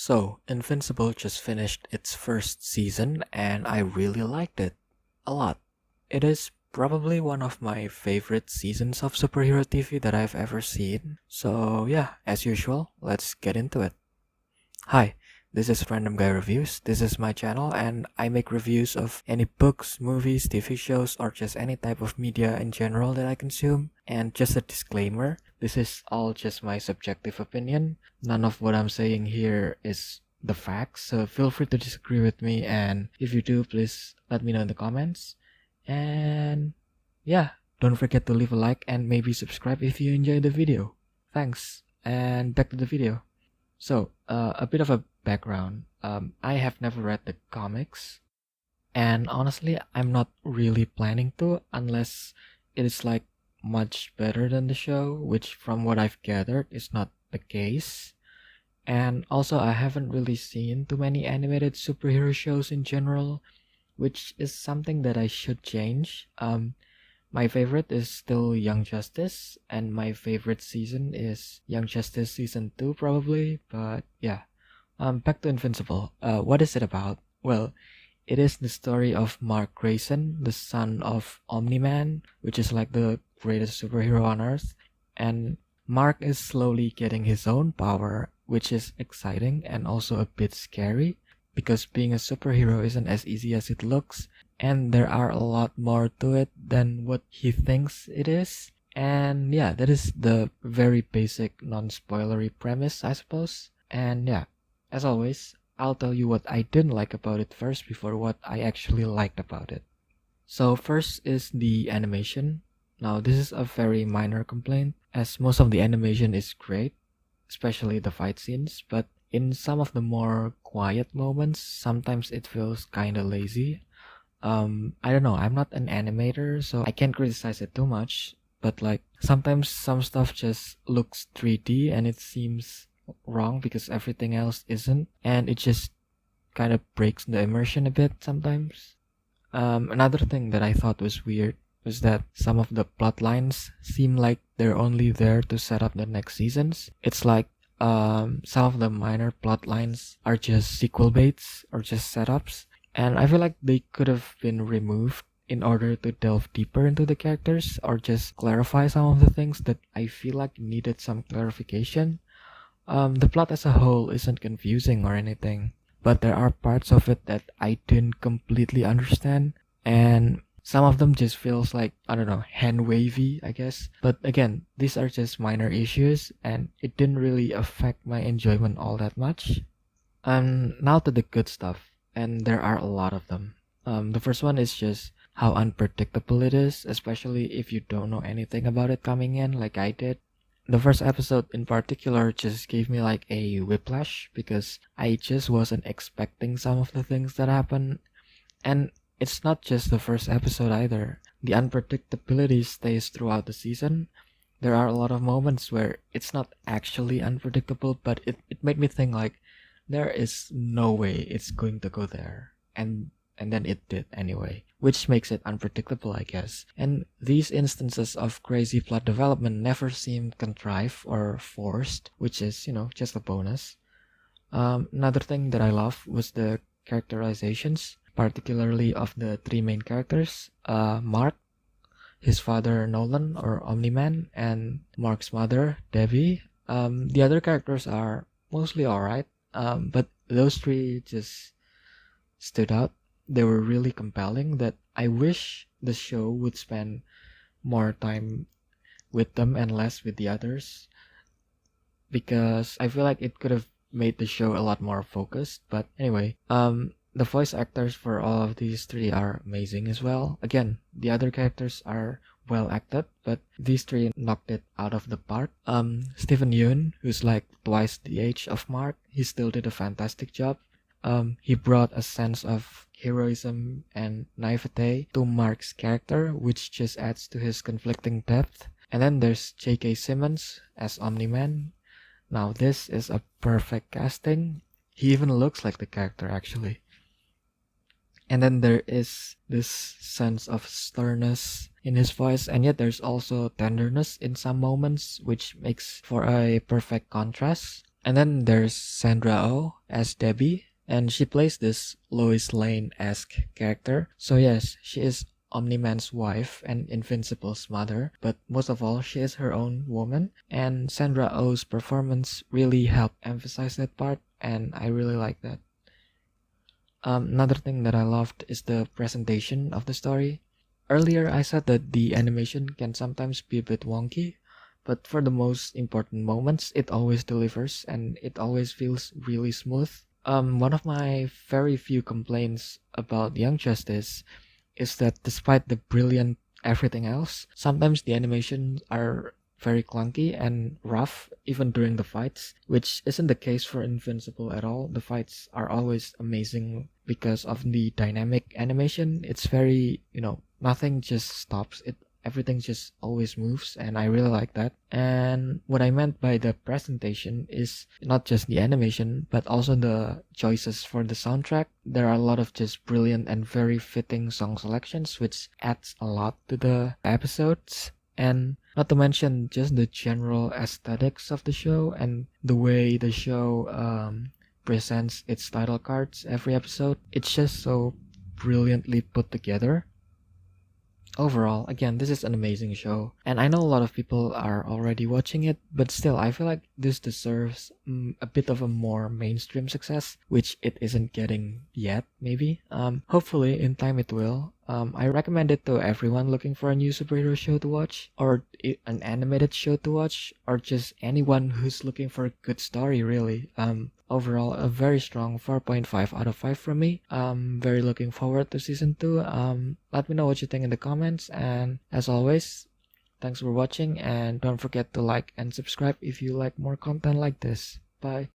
So, Invincible just finished its first season and I really liked it a lot. It is probably one of my favorite seasons of superhero TV that I've ever seen. So, yeah, as usual, let's get into it. Hi, this is Random Guy Reviews. This is my channel and I make reviews of any books, movies, TV shows, or just any type of media in general that I consume. And just a disclaimer, this is all just my subjective opinion. None of what I'm saying here is the facts, so feel free to disagree with me, and if you do, please let me know in the comments. And yeah, don't forget to leave a like and maybe subscribe if you enjoyed the video. Thanks, and back to the video. So, a bit of a background. I have never read the comics, and honestly, I'm not really planning to unless it is like much better than the show, which from what I've gathered is not the case. And also, I haven't really seen too many animated superhero shows in general, which is something that I should change. My favorite is still Young Justice, and my favorite season is Young Justice Season 2, probably. But yeah, back to Invincible. What is it about? Well, it is the story of Mark Grayson, the son of Omni-Man, which is like the greatest superhero on Earth. And Mark is slowly getting his own power, which is exciting and also a bit scary, because being a superhero isn't as easy as it looks, and there are a lot more to it than what he thinks it is. And yeah, that is the very basic non-spoilery premise, I suppose. And yeah, as always, I'll tell you what I didn't like about it first before what I actually liked about it. So first is the animation. Now this is a very minor complaint, as most of the animation is great, especially the fight scenes, but in some of the more quiet moments, sometimes it feels kinda lazy. I don't know, I'm not an animator, so I can't criticize it too much, but like sometimes some stuff just looks 3D and it seems wrong because everything else isn't, and it just kind of breaks the immersion a bit sometimes. Another thing that I thought was weird was that some of the plot lines seem like they're only there to set up the next seasons. It's like some of the minor plot lines are just sequel baits or just setups, and I feel like they could have been removed in order to delve deeper into the characters or just clarify some of the things that I feel like needed some clarification. The plot as a whole isn't confusing or anything, but there are parts of it that I didn't completely understand, and some of them just feels like, I don't know, hand wavy, I guess. But again, these are just minor issues and it didn't really affect my enjoyment all that much. Now to the good stuff, and there are a lot of them. The first one is just how unpredictable it is, especially if you don't know anything about it coming in like I did. The first episode in particular just gave me like a whiplash because I just wasn't expecting some of the things that happen. And it's not just the first episode either. The unpredictability stays throughout the season. There are a lot of moments where it's not actually unpredictable, but it made me think like there is no way it's going to go there. And then it did anyway, which makes it unpredictable, I guess. And these instances of crazy plot development never seem contrived or forced, which is, just a bonus. Another thing that I love was the characterizations, particularly of the three main characters, Mark, his father Nolan or Omni-Man, and Mark's mother, Debbie. The other characters are mostly alright, but those three just stood out. They were really compelling that I wish the show would spend more time with them and less with the others, because I feel like it could have made the show a lot more focused. But anyway, the voice actors for all of these three are amazing as well. Again, the other characters are well acted, but these three knocked it out of the park. Stephen Yeun, who's like twice the age of Mark, he still did a fantastic job. He brought a sense of heroism and naivete to Mark's character, which just adds to his conflicting depth. And then there's J.K. Simmons as Omni-Man. Now this is a perfect casting. He even looks like the character actually. And then there is this sense of sternness in his voice, and yet there's also tenderness in some moments, which makes for a perfect contrast. And then there's Sandra Oh. as Debbie, and she plays this Lois Lane-esque character. So yes, she is Omni-Man's wife and Invincible's mother, but most of all, she is her own woman, and Sandra Oh's performance really helped emphasize that part, and I really like that. Another thing that I loved is the presentation of the story. Earlier, I said that the animation can sometimes be a bit wonky, but for the most important moments, it always delivers and it always feels really smooth. One of my very few complaints about Young Justice is that despite the brilliant everything else, sometimes the animations are very clunky and rough even during the fights, which isn't the case for Invincible at all. The fights are always amazing because of the dynamic animation. It's very, nothing just stops. Everything just always moves, and I really like that. And what I meant by the presentation is not just the animation but also the choices for the soundtrack. There are a lot of just brilliant and very fitting song selections, which adds a lot to the episodes. And not to mention just the general aesthetics of the show and the way the show presents its title cards every episode. It's just so brilliantly put together. Overall, again, this is an amazing show, and I know a lot of people are already watching it, but still, I feel like this deserves a bit of a more mainstream success, which it isn't getting yet, maybe. Hopefully, in time it will. I recommend it to everyone looking for a new superhero show to watch, or an animated show to watch, or just anyone who's looking for a good story, really. Overall, a very strong 4.5 out of 5 from me. Very looking forward to season 2. Let me know what you think in the comments, and as always, thanks for watching, and don't forget to like and subscribe if you like more content like this. Bye.